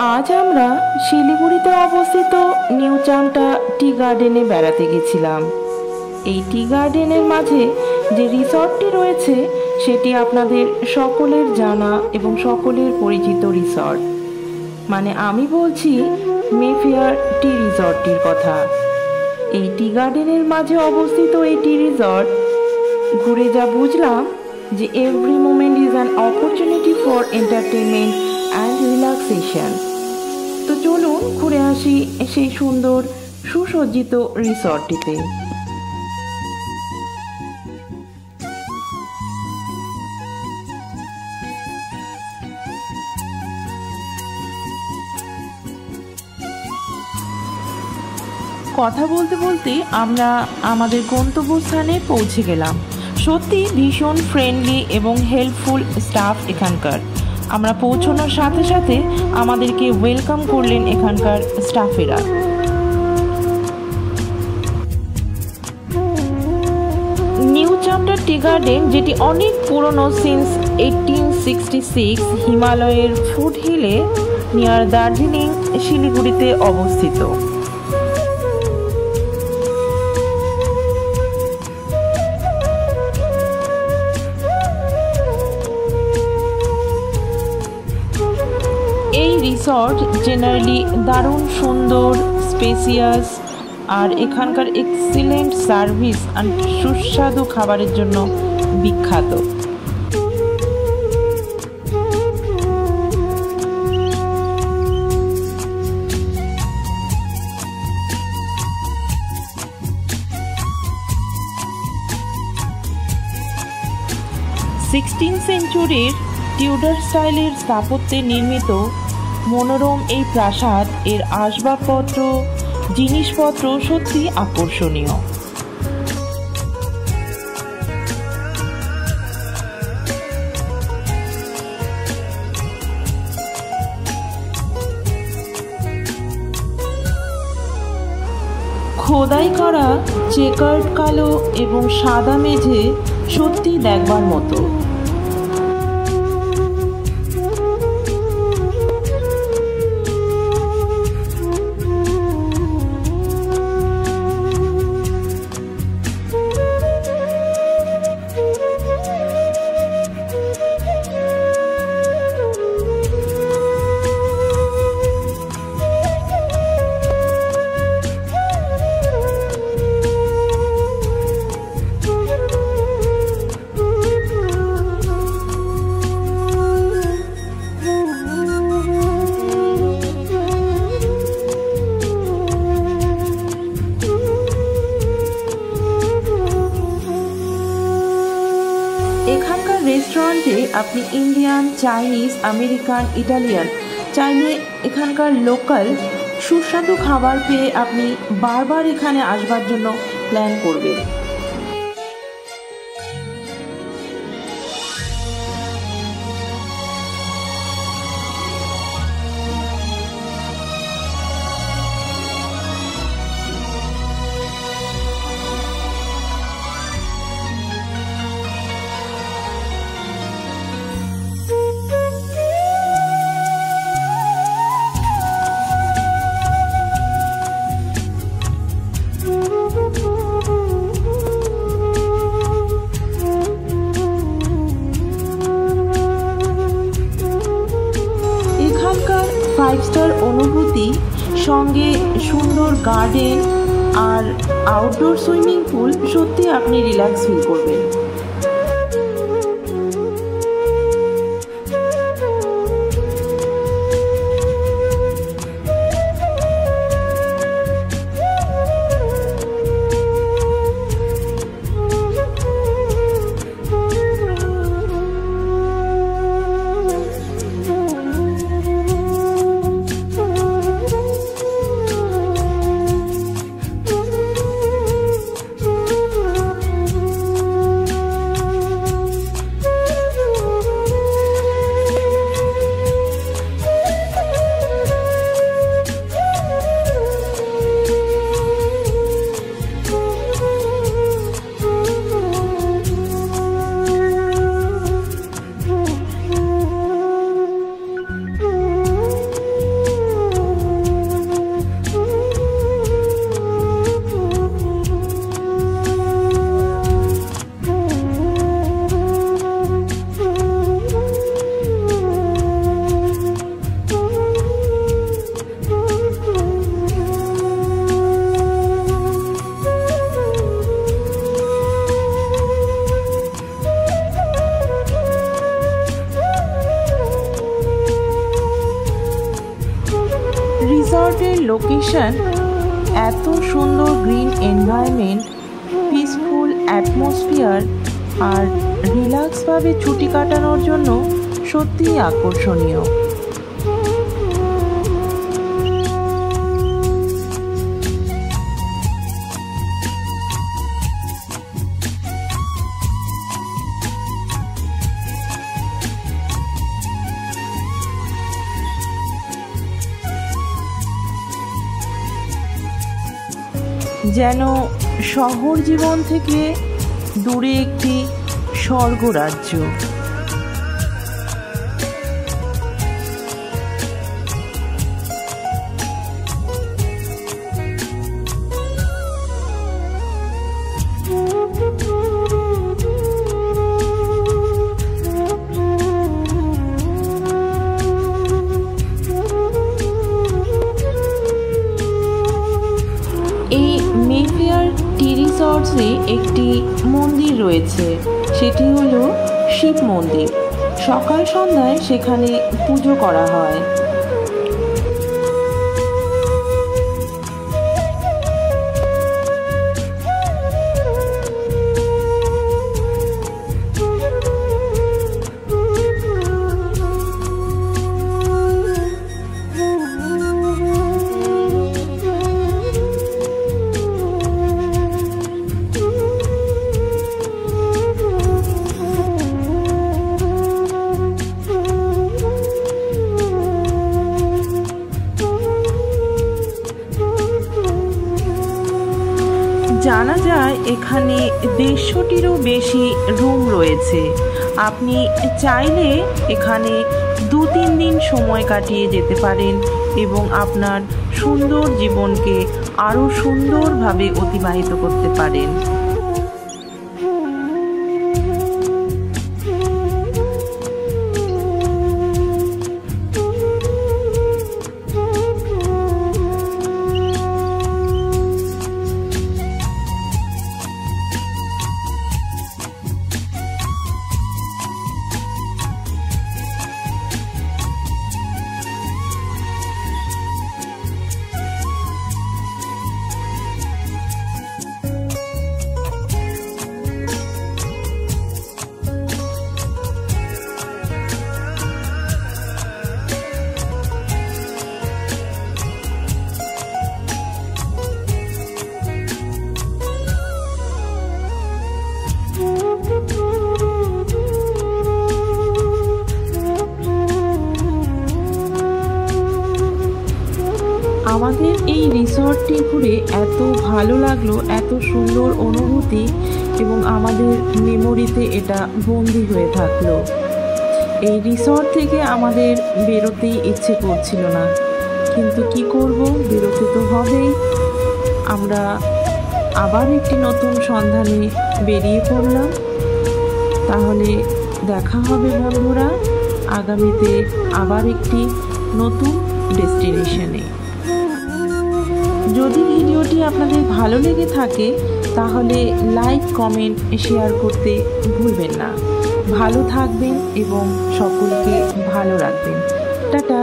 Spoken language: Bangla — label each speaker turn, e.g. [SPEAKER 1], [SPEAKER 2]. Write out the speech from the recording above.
[SPEAKER 1] আজ আমরা শিলিগুড়িতে অবস্থিত নিউ চামটা টি গার্ডেনে বেড়াতে গেছিলাম। এই টি গার্ডেনের মাঝে যে রিসর্টটি রয়েছে সেটি আপনাদের সকলের জানা এবং সকলের পরিচিত রিসর্ট, মানে আমি বলছি মেফেয়ার টি রিসর্টটির কথা। এই টি গার্ডেনের মাঝে অবস্থিত এই টি রিসর্ট ঘুরে যা বুঝলাম যে every moment is an opportunity for entertainment and relaxation. তো চলুন ঘুরে আসি সেই সুন্দর সুসজ্জিত রিসর্টটিতে। কথা বলতে বলতে আমরা আমাদের গন্তব্যস্থানে পৌঁছে গেলাম। সত্যি ভীষণ ফ্রেন্ডলি এবং হেল্পফুল স্টাফ এখানকার। আমরা পৌঁছানোর সাথে সাথে আমাদেরকে ওয়েলকাম করলেন এখানকার স্টাফেরা। নিউ চামটা টি গার্ডেন, যেটি অনেক পুরনো, সিন্স 1866 হিমালয়ের ফুট হিলে নিয়ার দার্জিলিং শিলিগুড়িতে অবস্থিত। এই রিসর্ট জেনারেলি দারুণ সুন্দর, স্পেসিয়াস, আর এখানকার এক্সিলেন্ট সার্ভিস আর সুস্বাদু খাবারের জন্য বিখ্যাত। সেঞ্চুরির টিউডার স্টাইলের স্থাপত্যে নির্মিত মনোরম এই প্রাসাদ, এর আসবাবপত্র, জিনিসপত্র সত্যি আকর্ষণীয়। খোদাই করা চেকার্ড কালো এবং সাদা মেঝে সত্যি দেখবার মতো। এখানকার রেস্টুরেন্টে আপনি ইন্ডিয়ান, চাইনিজ, আমেরিকান, ইটালিয়ান চাইলে এখানকার লোকাল সুস্বাদু খাবার পেয়ে আপনি বারবার এখানে আসবার জন্য প্ল্যান করবেন। এখানকার 5 স্টার অনুভূতি সঙ্গে সুন্দর গার্ডেন আর আউটডোর সুইমিং পুল, সত্যি আপনি রিল্যাক্স ফিল করবেন। রিসর্টের লোকেশন এত সুন্দর, গ্রিন এনভায়রনমেন্ট, পিসফুল অ্যাটমসফিয়ার আর রিল্যাক্সভাবে ছুটি কাটানোর জন্য সত্যিই আকর্ষণীয়। যেন শহর জীবন থেকে দূরে একটি স্বর্গরাজ্য। এই মেফেয়ার টি রিসর্টসে একটি মন্দির রয়েছে, সেটি হলো শিব মন্দির। সকাল সন্ধ্যায় সেখানে পুজো করা হয়। জানা যায় এখানে 150টিরও বেশি রুম রয়েছে। আপনি চাইলে এখানে 2-3 দিন সময় কাটিয়ে যেতে পারেন এবং আপনার সুন্দর জীবনকে আরও সুন্দরভাবে অতিবাহিত করতে পারেন। আমাদের এই রিসর্টটি ঘুরে এত ভালো লাগলো, এত সুন্দর অনুভূতি, এবং আমাদের মেমোরিতে এটা বন্দি হয়ে থাকলো। এই রিসর্ট থেকে আমাদের বেরোতেই ইচ্ছে করছিল না, কিন্তু কি করব, বেরোতে তো হবেই। আমরা আবার একটি নতুন সন্ধানে বেরিয়ে পড়লাম। তাহলে দেখা হবে বন্ধুরা আগামীতে আবার একটি নতুন ডেস্টিনেশনে। যদি ভিডিওটি আপনাদের ভালো লেগে থাকে তাহলে লাইক, কমেন্ট, শেয়ার করতে ভুলবেন না। ভালো থাকবেন এবং সকলকে ভালো রাখবেন। টাটা।